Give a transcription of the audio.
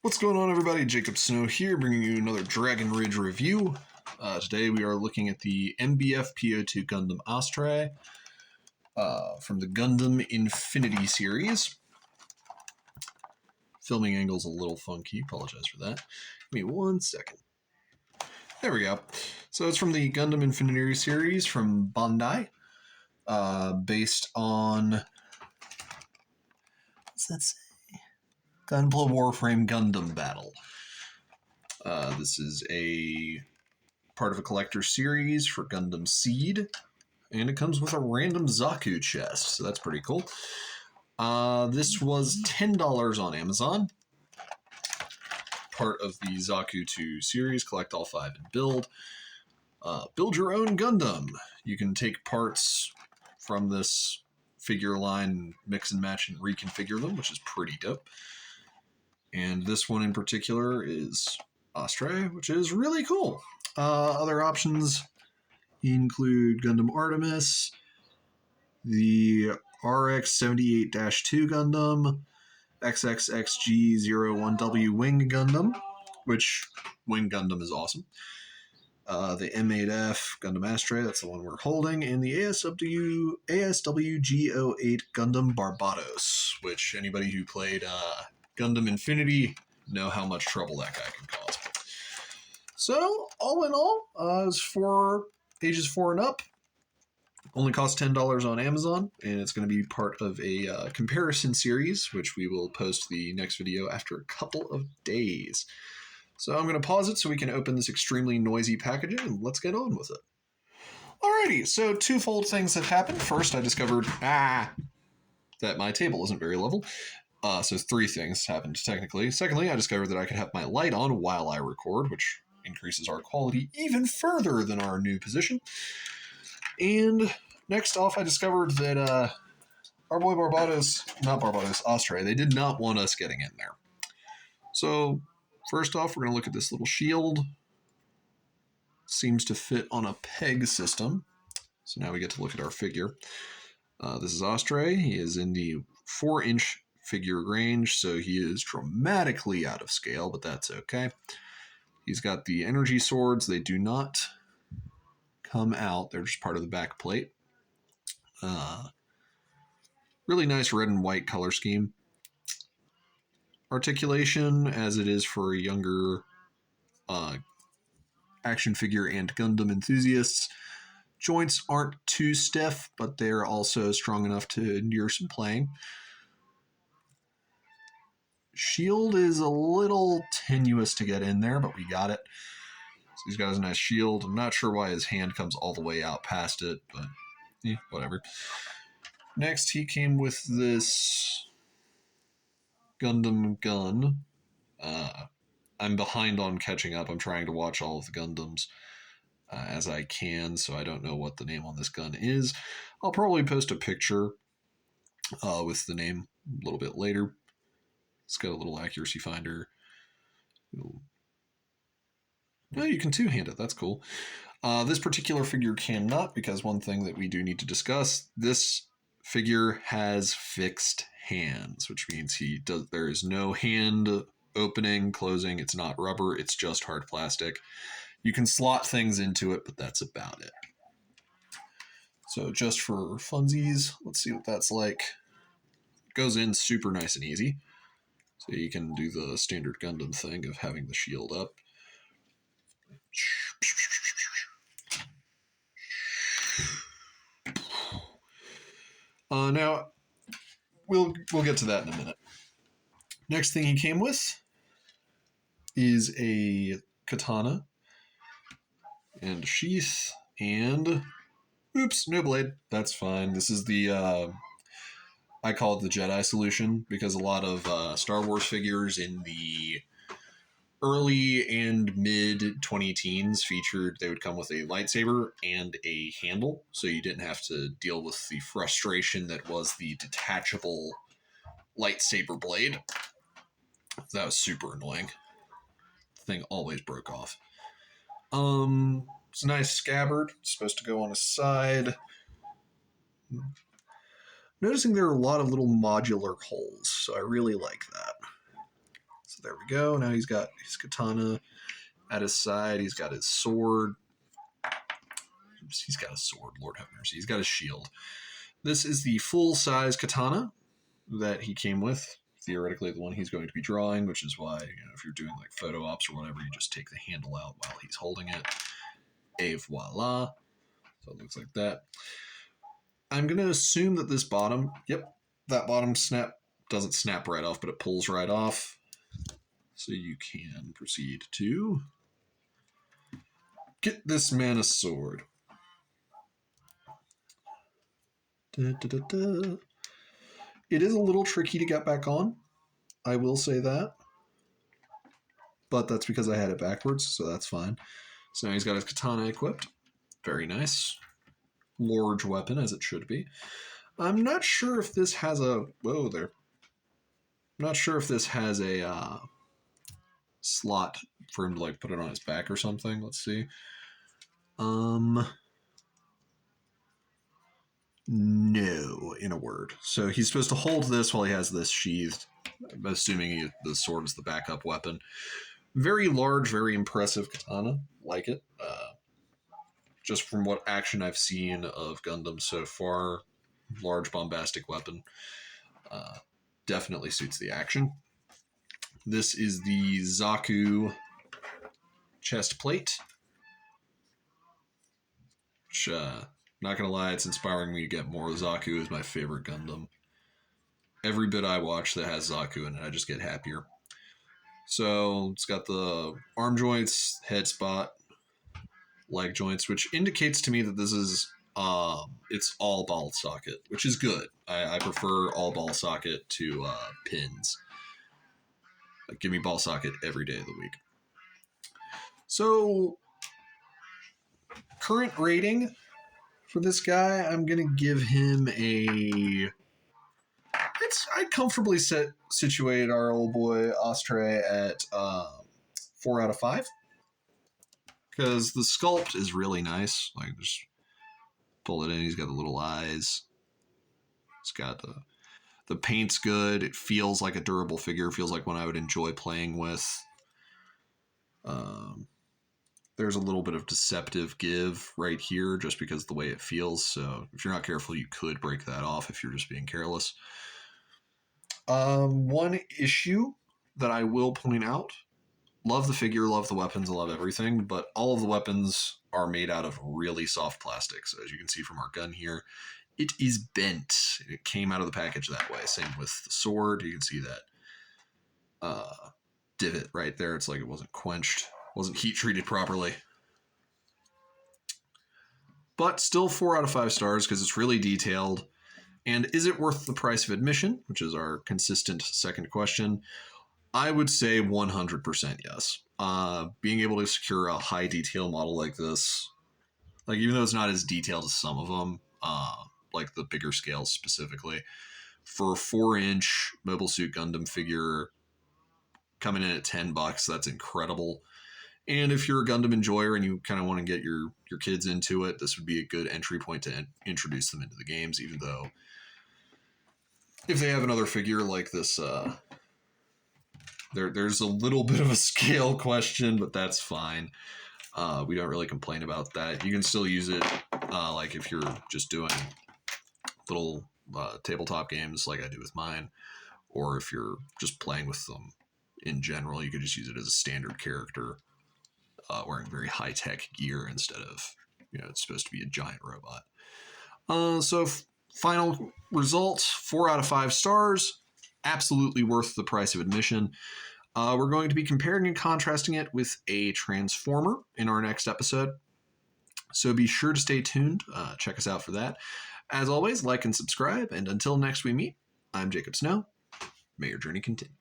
What's going on, everybody? Jacob Snow here, bringing you another Dragon Ridge review. Today we are looking at the MBF PO2 Gundam Astray from the Gundam Infinity series. Filming angle's a little funky, apologize for that. Give me 1 second. There we go. So it's from the Gundam Infinity series from Bandai, based on... what's that say? Gunpla Warframe Gundam Battle. This is a part of a collector series for Gundam Seed, and it comes with a random Zaku chest, so that's pretty cool. This was $10 on Amazon. Part of the Zaku 2 series, collect all 5 and build. Build your own Gundam. You can take parts from this figure line, mix and match and reconfigure them, which is pretty dope. And this one in particular is Astray, which is really cool. Other options include Gundam Artemis, the RX-78-2 Gundam, XXXG-01W Wing Gundam, which Wing Gundam is awesome. The M8F Gundam Astray, that's the one we're holding, and the ASWG-08 Gundam Barbados, which anybody who played Gundam Infinity know how much trouble that guy can cause. So, all in all, it's for ages 4 and up. Only costs $10 on Amazon, and it's going to be part of a comparison series, which we will post the next video after a couple of days. So I'm going to pause it so we can open this extremely noisy packaging, and let's get on with it. Alrighty, so twofold things have happened. First, I discovered that my table isn't very level. So 3 things happened, technically. Secondly, I discovered that I could have my light on while I record, which increases our quality even further than our new position. And next off, I discovered that our boy Astray, they did not want us getting in there. So first off, we're going to look at this little shield. Seems to fit on a peg system. So now we get to look at our figure. This is Astray. He is in the 4-inch figure range, so he is dramatically out of scale, but that's okay. He's got the energy swords. They do not come out. They're just part of the back plate. Really nice red and white color scheme. Articulation, as it is for younger action figure and Gundam enthusiasts. Joints aren't too stiff, but they're also strong enough to endure some playing. Shield is a little tenuous to get in there, but we got it. So he's got his nice shield. I'm not sure why his hand comes all the way out past it, but whatever. Next, he came with this Gundam gun. I'm behind on catching up. I'm trying to watch all of the Gundams as I can, so I don't know what the name on this gun is. I'll probably post a picture with the name a little bit later. It's got a little accuracy finder. Oh, you can two-hand it. That's cool. This particular figure cannot, because one thing that we do need to discuss, this figure has fixed hands, which means there is no hand opening, closing. It's not rubber. It's just hard plastic. You can slot things into it, but that's about it. So just for funsies, let's see what that's like. It goes in super nice and easy. So you can do the standard Gundam thing of having the shield up. Now, we'll get to that in a minute. Next thing he came with is a katana and a sheath and... oops, no blade. That's fine. This is the... I call it the Jedi solution, because a lot of Star Wars figures in the early and mid-2010s featured, they would come with a lightsaber and a handle, so you didn't have to deal with the frustration that was the detachable lightsaber blade. That was super annoying. The thing always broke off. It's a nice scabbard. It's supposed to go on his side. Noticing there are a lot of little modular holes, so I really like that. So there we go. Now he's got his katana at his side. He's got his sword. Oops, he's got a sword, Lord have mercy. He's got his shield. This is the full-size katana that he came with. Theoretically, the one he's going to be drawing, which is why, if you're doing like photo ops or whatever, you just take the handle out while he's holding it. Et voila. So it looks like that. I'm going to assume that this bottom, that bottom snap doesn't snap right off, but it pulls right off. So you can proceed to get this man a sword. Da, da, da, da. It is a little tricky to get back on. I will say that. But that's because I had it backwards, so that's fine. So now he's got his katana equipped. Very nice. Large weapon, as it should be. I'm not sure if this has a... Whoa there. I'm not sure if this has a slot for him to like put it on his back or something. Let's see. No, in a word. So he's supposed to hold this while he has this sheathed. I'm assuming the sword is the backup weapon. Very large, very impressive katana. Like it. Just from what action I've seen of Gundam so far, large bombastic weapon. Definitely suits the action. This is the Zaku chest plate. Which, not gonna lie, it's inspiring me to get more. Zaku is my favorite Gundam. Every bit I watch that has Zaku in it, I just get happier. So it's got the arm joints, head spot, leg joints, which indicates to me that this is it's all ball socket, which is good. I prefer all ball socket to pins. Like, give me ball socket every day of the week. So current rating for this guy, I'm gonna give him a... I'd comfortably situate our old boy Astray at 4 out of 5. Because the sculpt is really nice. Like, just pull it in. He's got the little eyes. It's got the paint's good. It feels like a durable figure. It feels like one I would enjoy playing with. There's a little bit of deceptive give right here just because of the way it feels. So if you're not careful, you could break that off if you're just being careless. One issue that I will point out, love the figure, love the weapons, I love everything, but all of the weapons are made out of really soft plastic. So as you can see from our gun here, it is bent. It came out of the package that way. Same with the sword. You can see that divot right there. It's like it wasn't quenched, wasn't heat treated properly. But still 4 out of 5 stars because it's really detailed. And is it worth the price of admission, which is our consistent second question? I would say 100% yes. Being able to secure a high detail model like this, like even though it's not as detailed as some of them, like the bigger scales specifically, for a 4-inch Mobile Suit Gundam figure coming in at $10, that's incredible. And if you're a Gundam enjoyer and you kind of want to get your kids into it, this would be a good entry point to introduce them into the games, even though if they have another figure like this, there's a little bit of a scale question, but that's fine. We don't really complain about that. You can still use it like if you're just doing little tabletop games like I do with mine, or if you're just playing with them in general, you could just use it as a standard character wearing very high-tech gear instead of, it's supposed to be a giant robot. So final results, 4 out of 5 stars. Absolutely worth the price of admission. We're going to be comparing and contrasting it with a Transformer in our next episode. So be sure to stay tuned. Check us out for that. As always, like and subscribe. And until next we meet, I'm Jacob Snow. May your journey continue.